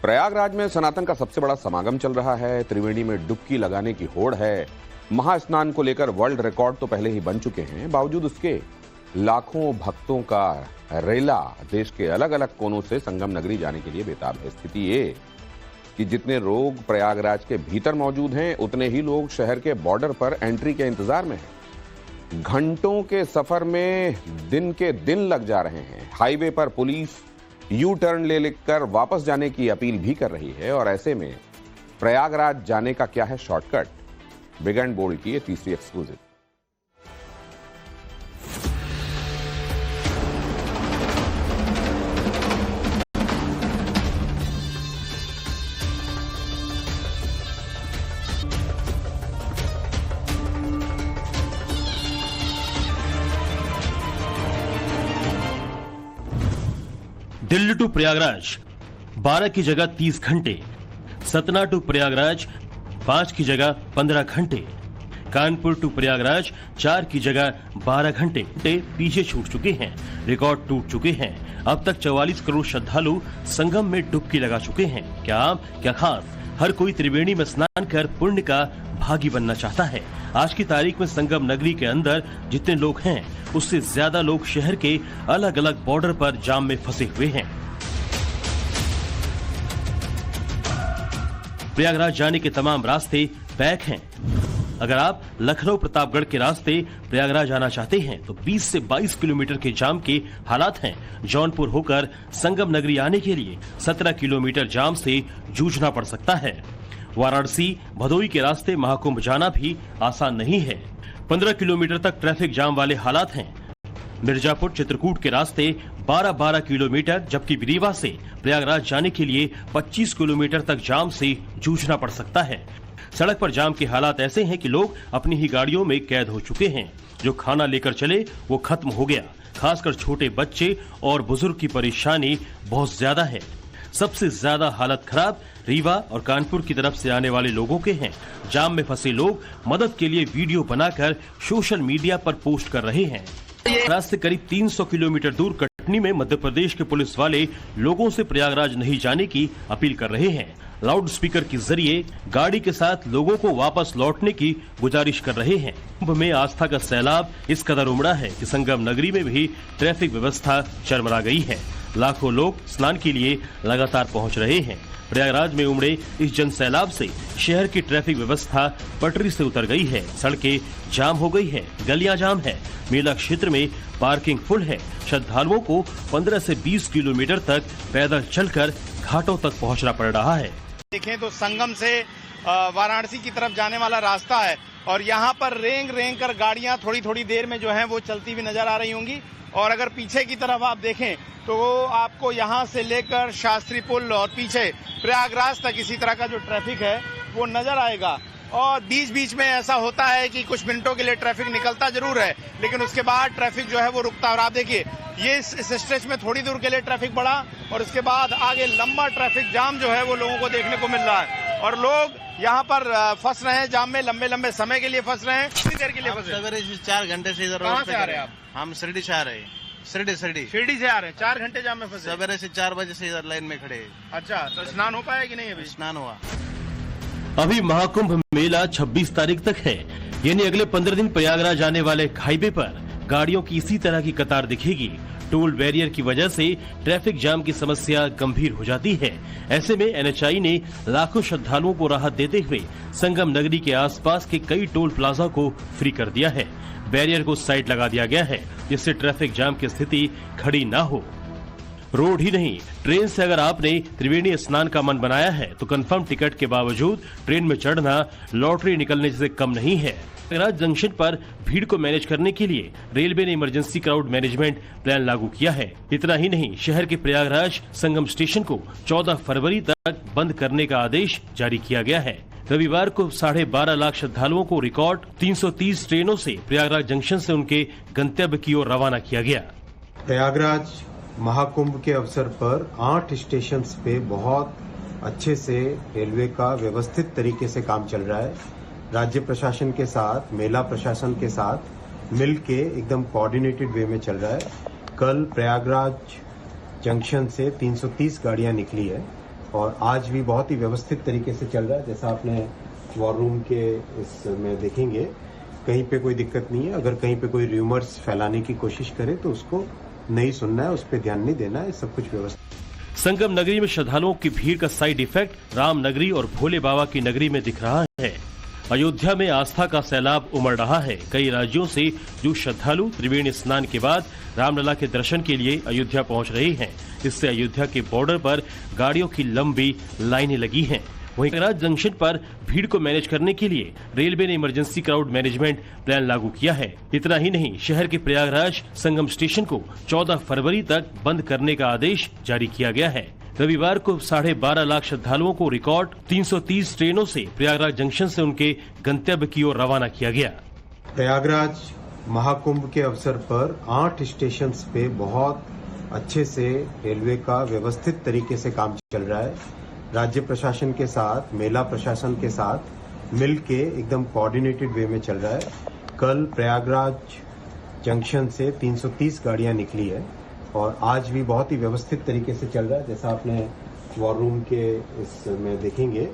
प्रयागराज में सनातन का सबसे बड़ा समागम चल रहा है। त्रिवेणी में डुबकी लगाने की होड़ है। महास्नान को लेकर वर्ल्ड रिकॉर्ड तो पहले ही बन चुके हैं, बावजूद उसके लाखों भक्तों का रेला देश के अलग अलग कोनों से संगम नगरी जाने के लिए बेताब है। स्थिति ये कि जितने लोग प्रयागराज के भीतर मौजूद हैं, उतने ही लोग शहर के बॉर्डर पर एंट्री के इंतजार में हैं। घंटों के सफर में दिन के दिन लग जा रहे हैं। हाईवे पर पुलिस यू टर्न ले लेकर वापस जाने की अपील भी कर रही है। और ऐसे में प्रयागराज जाने का क्या है शॉर्टकट? बिग एंड बोल्ड की ये तीसरी एक्सक्लूसिव। दिल्ली टू प्रयागराज 12 की जगह 30 घंटे, सतना टू प्रयागराज 5 की जगह 15 घंटे, कानपुर टू प्रयागराज 4 की जगह 12 घंटे पीछे छूट चुके हैं। रिकॉर्ड टूट चुके हैं। अब तक 44 करोड़ श्रद्धालु संगम में डुबकी लगा चुके हैं। क्या आम क्या खास, हर कोई त्रिवेणी में स्नान कर पुण्य का भागी बनना चाहता है। आज की तारीख में संगम नगरी के अंदर जितने लोग हैं, उससे ज्यादा लोग शहर के अलग अलग बॉर्डर पर जाम में फंसे हुए हैं। प्रयागराज जाने के तमाम रास्ते पैक हैं। अगर आप लखनऊ प्रतापगढ़ के रास्ते प्रयागराज आना चाहते हैं तो 20 से 22 किलोमीटर के जाम के हालात हैं। जौनपुर होकर संगम नगरी आने के लिए 17 किलोमीटर जाम से जूझना पड़ सकता है। वाराणसी भदोई के रास्ते महाकुंभ जाना भी आसान नहीं है। 15 किलोमीटर तक ट्रैफिक जाम वाले हालात हैं। मिर्जापुर चित्रकूट के रास्ते 12-12 किलोमीटर, जबकि रीवा से प्रयागराज जाने के लिए 25 किलोमीटर तक जाम से जूझना पड़ सकता है। सड़क पर जाम के हालात ऐसे हैं कि लोग अपनी ही गाड़ियों में कैद हो चुके हैं। जो खाना लेकर चले वो खत्म हो गया। खासकर छोटे बच्चे और बुजुर्ग की परेशानी बहुत ज्यादा है। सबसे ज्यादा हालत खराब रीवा और कानपुर की तरफ से आने वाले लोगों के हैं। जाम में फंसे लोग मदद के लिए वीडियो बनाकर सोशल मीडिया पर पोस्ट कर रहे हैं। रास्ते करीब 300 किलोमीटर दूर कटनी में मध्य प्रदेश के पुलिस वाले लोगों से प्रयागराज नहीं जाने की अपील कर रहे हैं। लाउड स्पीकर के जरिए गाड़ी के साथ लोगों को वापस लौटने की गुजारिश कर रहे हैं। कुंभ में आस्था का सैलाब इस कदर उमड़ा है कि संगम नगरी में भी ट्रैफिक व्यवस्था चरमरा गई है। लाखों लोग स्नान के लिए लगातार पहुंच रहे हैं। प्रयागराज में उमड़े इस जन सैलाब से शहर की ट्रैफिक व्यवस्था पटरी से उतर गई है। सड़कें जाम हो गई है, गलियां जाम है। मेला क्षेत्र में पार्किंग फुल है। श्रद्धालुओं को 15 से 20 किलोमीटर तक पैदल चलकर घाटों तक पहुंचना पड़ रहा है। देखें तो संगम से वाराणसी की तरफ जाने वाला रास्ता है और यहाँ पर रेंग कर गाड़ियां थोड़ी थोड़ी देर में जो हैं वो चलती हुई नजर आ रही होंगी। और अगर पीछे की तरफ आप देखें तो आपको यहाँ से लेकर शास्त्री पुल और पीछे प्रयागराज तक इसी तरह का जो ट्रैफिक है वो नजर आएगा। और बीच बीच में ऐसा होता है कि कुछ मिनटों के लिए ट्रैफिक निकलता जरूर है, लेकिन उसके बाद ट्रैफिक जो है वो रुकता। और आप देखिए ये इस स्ट्रेच में थोड़ी दूर के लिए ट्रैफिक बढ़ा और उसके बाद आगे लंबा ट्रैफिक जाम जो है वो लोगों को देखने को मिल रहा है। और लोग यहाँ पर फंस रहे हैं जाम में, लंबे समय के लिए फंस रहे हैं। कितनी देर के लिए फंसे? सवेरे 4 घंटे से इधर। कहाँ से आ रहे हैं आप? हम शिरडी से आ रहे हैं। शिरडी से आ रहे हैं। 4 घंटे जाम में फंसे। सवेरे से 4 बजे से इधर लाइन में खड़े हैं। अच्छा, तो स्नान हो पाया कि नहीं? अभी स्नान हुआ। अभी महाकुंभ मेला 26 तारीख तक है, यानी अगले 15 दिन प्रयागराज आने वाले हाईवे पर गाड़ियों की इसी तरह की कतार दिखेगी। टोल बैरियर की वजह से ट्रैफिक जाम की समस्या गंभीर हो जाती है। ऐसे में एनएचआई ने लाखों श्रद्धालुओं को राहत देते हुए संगम नगरी के आसपास के कई टोल प्लाजा को फ्री कर दिया है। बैरियर को साइड लगा दिया गया है, जिससे ट्रैफिक जाम की स्थिति खड़ी न हो। रोड ही नहीं, ट्रेन से अगर आपने त्रिवेणी स्नान का मन बनाया है तो कंफर्म टिकट के बावजूद ट्रेन में चढ़ना लॉटरी निकलने से कम नहीं है। प्रयागराज जंक्शन पर भीड़ को मैनेज करने के लिए रेलवे ने इमरजेंसी क्राउड मैनेजमेंट प्लान लागू किया है। इतना ही नहीं, शहर के प्रयागराज संगम स्टेशन को 14 फरवरी तक बंद करने का आदेश जारी किया गया है। रविवार को 12.5 लाख श्रद्धालुओं को रिकॉर्ड 330 ट्रेनों से प्रयागराज जंक्शन से उनके गंतव्य की ओर रवाना किया गया। प्रयागराज महाकुंभ के अवसर पर 8 स्टेशन पे बहुत अच्छे से रेलवे का व्यवस्थित तरीके से काम चल रहा है। राज्य प्रशासन के साथ, मेला प्रशासन के साथ मिलके एकदम कोऑर्डिनेटेड वे में चल रहा है। कल प्रयागराज जंक्शन से 330 गाड़ियां निकली है और आज भी बहुत ही व्यवस्थित तरीके से चल रहा है। जैसा आपने वॉर रूम के इसमें देखेंगे, कहीं पे कोई दिक्कत नहीं है। अगर कहीं पे कोई र्यूमर्स फैलाने की कोशिश करे तो उसको नहीं सुनना है, उस पर ध्यान नहीं देना है, सब कुछ व्यवस्थित। संगम नगरी में श्रद्धालुओं की भीड़ का साइड इफेक्ट राम नगरी और भोले बाबा की नगरी में दिख रहा है। अयोध्या में आस्था का सैलाब उमड़ रहा है। कई राज्यों से जो श्रद्धालु त्रिवेणी स्नान के बाद रामलला के दर्शन के लिए अयोध्या पहुंच रहे हैं। इससे अयोध्या के बॉर्डर पर गाड़ियों की लंबी लाइनें लगी हैं। वहीं प्रयागराज जंक्शन पर भीड़ को मैनेज करने के लिए रेलवे ने इमरजेंसी क्राउड मैनेजमेंट प्लान लागू किया है। इतना ही नहीं, शहर के प्रयागराज संगम स्टेशन को 14 फरवरी तक बंद करने का आदेश जारी किया गया है। रविवार को 12.5 लाख श्रद्धालुओं को रिकॉर्ड 330 ट्रेनों से प्रयागराज जंक्शन से उनके गंतव्य की ओर रवाना किया गया। प्रयागराज महाकुंभ के अवसर पर 8 स्टेशन पे बहुत अच्छे से रेलवे का व्यवस्थित तरीके से काम चल रहा है। राज्य प्रशासन के साथ, मेला प्रशासन के साथ मिलके एकदम कोऑर्डिनेटेड वे में चल रहा है। कल प्रयागराज जंक्शन से 330 गाड़ियां निकली है और आज भी बहुत ही व्यवस्थित तरीके से चल रहा है। जैसा आपने वॉर रूम के इसमें देखेंगे,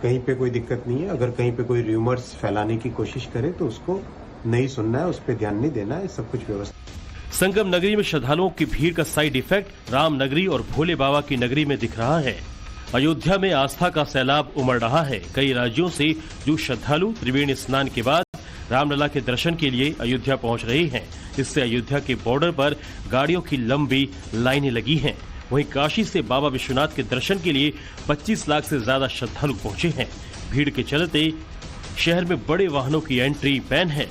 कहीं पे कोई दिक्कत नहीं है। अगर कहीं पे कोई र्यूमर्स फैलाने की कोशिश करे तो उसको नहीं सुनना है, उस पर ध्यान नहीं देना है, सब कुछ व्यवस्थित। संगम नगरी में श्रद्धालुओं की भीड़ का साइड इफेक्ट राम नगरी और भोले बाबा की नगरी में दिख रहा है। अयोध्या में आस्था का सैलाब उमड़ रहा है। कई राज्यों से जो श्रद्धालु त्रिवेणी स्नान के बाद रामलला के दर्शन के लिए अयोध्या पहुंच रहे हैं। इससे अयोध्या के बॉर्डर पर गाड़ियों की लंबी लाइनें लगी हैं। वहीं काशी से बाबा विश्वनाथ के दर्शन के लिए 25 लाख से ज्यादा श्रद्धालु पहुंचे हैं। भीड़ के चलते शहर में बड़े वाहनों की एंट्री बैन है।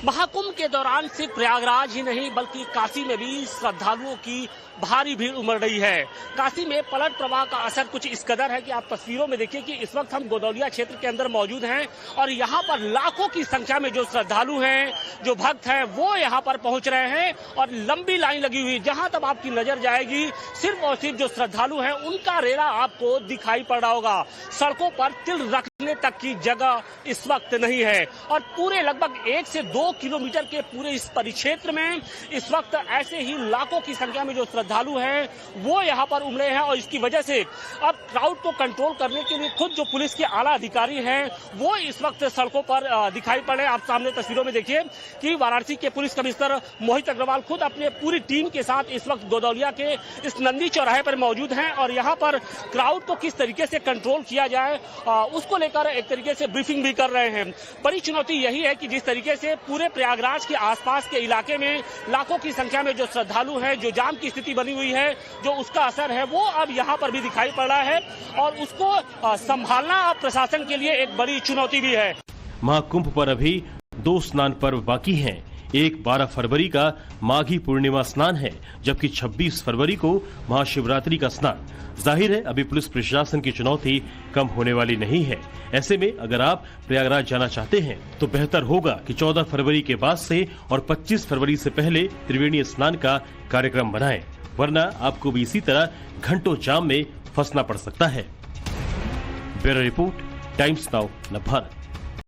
महाकुंभ के दौरान सिर्फ प्रयागराज ही नहीं बल्कि काशी में भी श्रद्धालुओं की भारी भीड़ उमड़ रही है। काशी में पलट प्रवाह का असर कुछ इस कदर है कि आप तस्वीरों में देखिए कि इस वक्त हम गोदौलिया क्षेत्र के अंदर मौजूद हैं और यहाँ पर लाखों की संख्या में जो श्रद्धालु हैं, जो भक्त हैं, वो यहाँ पर पहुंच रहे हैं और लंबी लाइन लगी हुई। जहां तक आपकी नजर जाएगी सिर्फ और सिर्फ जो श्रद्धालु हैं उनका रेला आपको दिखाई पड़ रहा होगा। सड़कों पर तिल रखने तक की जगह इस वक्त नहीं है और पूरे लगभग 1 से 2 किलोमीटर के पूरे इस परिक्षेत्र में इस वक्त ऐसे ही लाखों की संख्या में जो श्रद्धालु हैं वो यहाँ पर उमड़े हैं और इसकी वजह से अब क्राउड को कंट्रोल करने के लिए खुद जो पुलिस के आला अधिकारी हैं वो इस वक्त सड़कों पर दिखाई पड़े। आप सामने तस्वीरों में देखिए कि वाराणसी के पुलिस कमिश्नर मोहित अग्रवाल खुद अपने पूरी टीम के साथ इस वक्त गोदौलिया के इस नंदी चौराहे पर मौजूद हैं और यहाँ पर क्राउड को किस तरीके से कंट्रोल किया जाए उसको लेकर एक तरीके से ब्रीफिंग भी कर रहे हैं। बड़ी चुनौती यही है कि जिस तरीके से पूरे प्रयागराज के आसपास के इलाके में लाखों की संख्या में जो श्रद्धालु हैं, जो जाम की स्थिति बनी हुई है, जो उसका असर है वो अब यहाँ पर भी दिखाई पड़ रहा है और उसको संभालना प्रशासन के लिए एक बड़ी चुनौती भी है। महाकुंभ पर अभी 2 स्नान पर्व बाकी हैं। एक 12 फरवरी का माघी पूर्णिमा स्नान है जबकि 26 फरवरी को महाशिवरात्रि का स्नान। जाहिर है अभी पुलिस प्रशासन की चुनौती कम होने वाली नहीं है। ऐसे में अगर आप प्रयागराज जाना चाहते हैं तो बेहतर होगा कि 14 फरवरी के बाद से और 25 फरवरी से पहले त्रिवेणी स्नान का कार्यक्रम बनाएं, वरना आपको भी इसी तरह घंटों जाम में फंसना पड़ सकता है। ब्यूरो रिपोर्ट, टाइम्स नाउ, नव भारत।